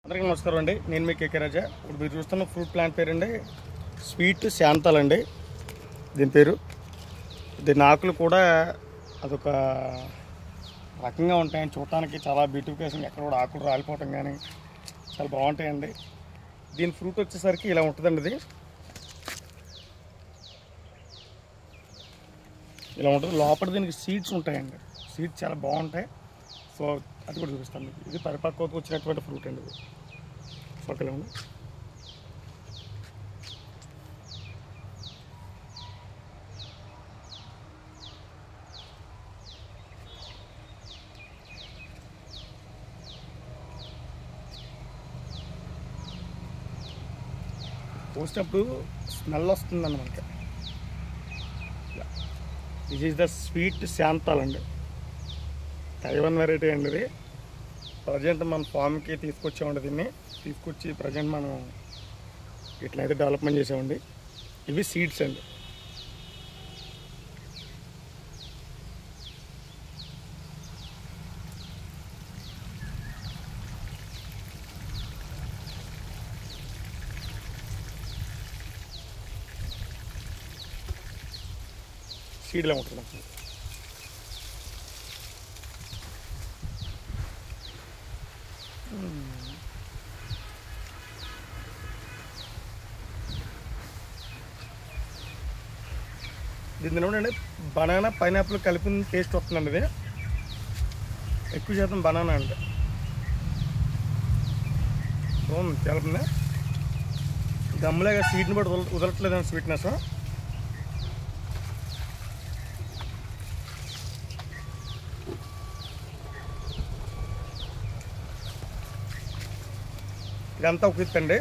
అందరికీ నమస్కారం అండి. నేను మీ కేకే రాజా. ఇప్పుడు మీరు చూస్తున్న ఫ్రూట్ ప్లాంట్ పేరండి స్వీట్ శాంతాల్ అండి. దీని పేరు. దీని ఆకులు కూడా అదొక రకంగా ఉంటాయని చూడటానికి చాలా బ్యూటిఫికేషన్, ఎక్కడ కూడా ఆకులు రాలిపోవటం కానీ చాలా బాగుంటాయండి. దీని ఫ్రూట్ వచ్చేసరికి ఇలా ఉంటుందండి. ఇది ఇలా ఉంటుంది. లోపల దీనికి సీడ్స్ ఉంటాయండి. సీడ్స్ చాలా బాగుంటాయి. సో అది కూడా చూపిస్తాను మీకు. ఇది పరిపక్వతకు వచ్చినటువంటి ఫ్రూట్ అండి. ఇది పక్కనే ఉంది. పోసినప్పుడు స్మెల్ వస్తుందండి మనకి. దిస్ ఈజ్ ద స్వీట్ శాంతాల్ అండి. తైవాన్ వెరైటీ అండి. ఇది ప్రజెంట్ మన ఫామ్కి తీసుకొచ్చామండి. దీన్ని తీసుకొచ్చి ప్రజెంట్ మనం ఇట్లయితే డెవలప్మెంట్ చేసామండి. ఇవి సీడ్స్ అండి. సీడ్లా ఉంటుంది. దీని ఏమిటంటే బనానా పైనాపిల్ కలిపిన టేస్ట్ వస్తుందండి. ఇది ఎక్కువ శాతం బనానా అండి. చాలా గమ్ములాగా సీడ్ని బట్టి వదలట్లేదండి స్వీట్నెస్. ఇదంతా ఒక విత్ అండి.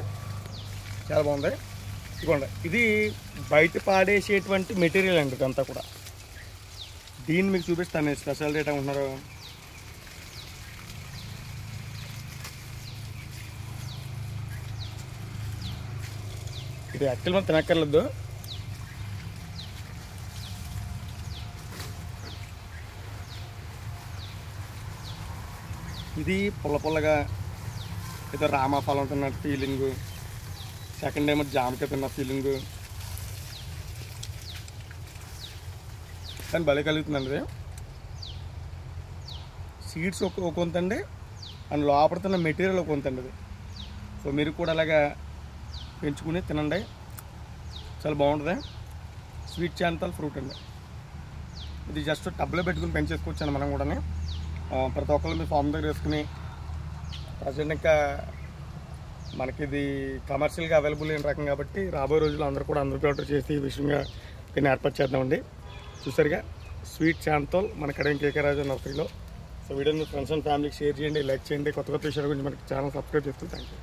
చాలా బాగుంది. ఇదిగోండి, ఇది బయట పాడేసేటువంటి మెటీరియల్ అండి. ఇదంతా కూడా దీన్ని మీకు చూపిస్తాను. స్పెషల్ రేట్ అనుకుంటున్నారు. ఇది యాక్చువల్ మనం తినక్కర్లేదు. ఇది పుల్ల పుల్లగా ఏదో రామాఫలం తిన్న ఫీలింగు, సెకండ్ ఏమో జామకాయ తిన్న ఫీలింగు, కానీ భలే కలుగుతుందండి. సీడ్స్ ఒక కొంత అండి, అండ్ లోపల తిన్న మెటీరియల్ ఒక కొంత అండి. ఇది సో మీరు కూడా అలాగా పెంచుకుని తినండి. చాలా బాగుంటుంది. స్వీట్ శాంతాల్ ఫ్రూట్ అండి. ఇది జస్ట్ టబ్లో పెట్టుకుని పెంచేసుకోవచ్చండి మనం కూడా. ప్రతి ఒక్కళ్ళు మీ ఫామ్ దగ్గర వేసుకుని ప్రజెంట్ ఇంకా మనకి ఇది కమర్షియల్గా అవైలబుల్ అయిన రకం కాబట్టి రాబోయే రోజుల్లో అందరూ కూడా అందరికీ ఆర్డర్ చేసి ఈ విషయంగా దీన్ని ఏర్పాటు చేద్దామండి. చూసారుగా స్వీట్ శాంతాల్ మన కడెం కేకే రాజా నర్సరీలో. సో వీడియోని మీ ఫ్రెండ్స్ అండ్ ఫ్యామిలీకి షేర్ చేయండి, లైక్ చేయండి. కొత్త కొత్త విషయాల గురించి మనకి ఛానల్ సబ్స్క్రైబ్ చేస్తూ థ్యాంక్ యూ.